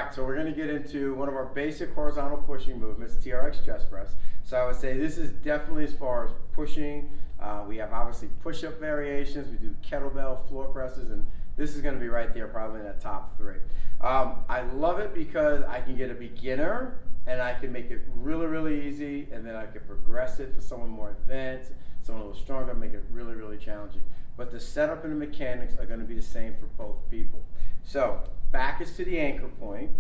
right, so we're going to get into one of our basic horizontal pushing movements, TRX chest press. So I would say this is definitely as far as pushing. We have obviously push-up variations. We do kettlebell, floor presses, and this is going to be right there probably in the top 3. I love it because I can get a beginner and I can make it really, really easy, and then I can progress it for someone more advanced, someone a little stronger, make it really, really challenging. But the setup and the mechanics are going to be the same for both people. So back is to the anchor point.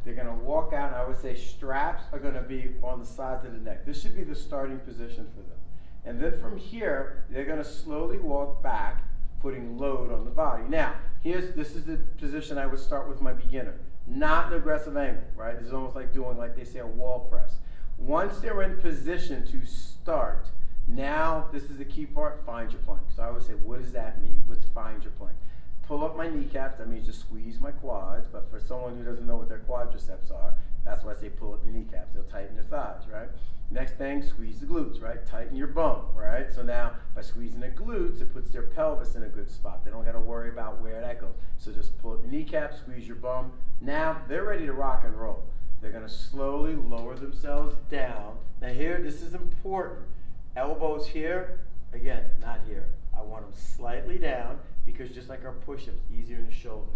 They're going to walk out, and I would say straps are going to be on the sides of the neck. This should be the starting position for them. And then from here, they're going to slowly walk back, putting load on the body. Now, this is the position I would start with my beginner. Not an aggressive angle, right? This is almost like doing, like they say, a wall press. Once they're in position to start, now this is the key part, find your plank. So I would say, what does that mean? What's find your plank? Pull up my kneecaps, that means just squeeze my quads, but for someone who doesn't know what their quadriceps are, that's why I say pull up your kneecaps. They'll tighten your thighs, right? Next thing, squeeze the glutes, right? Tighten your bum, right? So now, by squeezing the glutes, it puts their pelvis in a good spot. They don't got to worry about where that goes. So just pull up your kneecaps, squeeze your bum. Now, they're ready to rock and roll. They're going to slowly lower themselves down. Now here, this is important. Elbows here, again, not here. I want them slightly down because just like our push-ups, easier in the shoulder.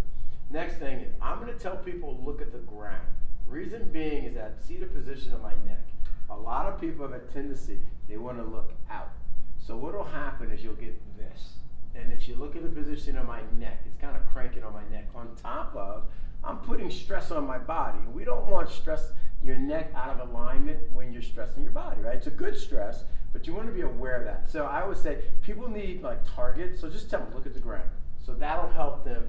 Next thing is, I'm going to tell people to look at the ground. Reason being is that, see the position of my neck. A lot of people have a tendency, they want to look out. So what will happen is you'll get this. And if you look at the position of my neck, it's kind of cranking on my neck. On top of, I'm putting stress on my body. And we don't want stress your neck out of alignment when you're stressing your body, right? It's a good stress, but you want to be aware of that. So I would say people need like targets. So just tell them, look at the ground. So that'll help them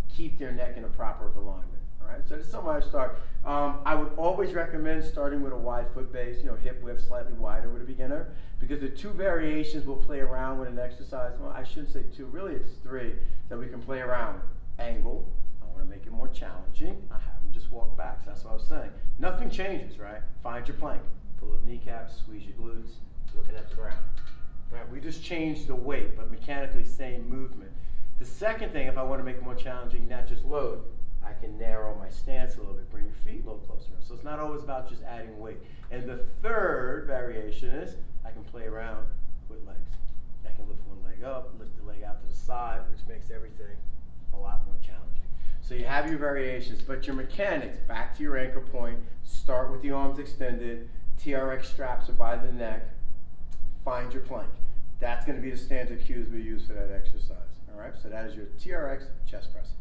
keep their neck in a proper alignment. All right, so this is something I start. I would always recommend starting with a wide foot base, hip width slightly wider with a beginner, because the 2 variations we'll play around with an exercise. Well, I shouldn't say 2, really it's 3 that we can play around with. Angle, I want to make it more challenging. I have them just walk back, so that's what I was saying. Nothing changes, right? Find your plank, pull up kneecaps, squeeze your glutes, looking at the ground. Right, we just changed the weight, but mechanically same movement. The second thing, if I want to make it more challenging, not just load, I can narrow my stance a little bit, bring your feet a little closer. So it's not always about just adding weight. And the third variation is I can play around with legs. I can lift one leg up, lift the leg out to the side, which makes everything a lot more challenging. So you have your variations, but your mechanics, back to your anchor point, start with the arms extended, TRX straps are by the neck, find your plank. That's going to be the standard cues we use for that exercise. All right, so that is your TRX chest press.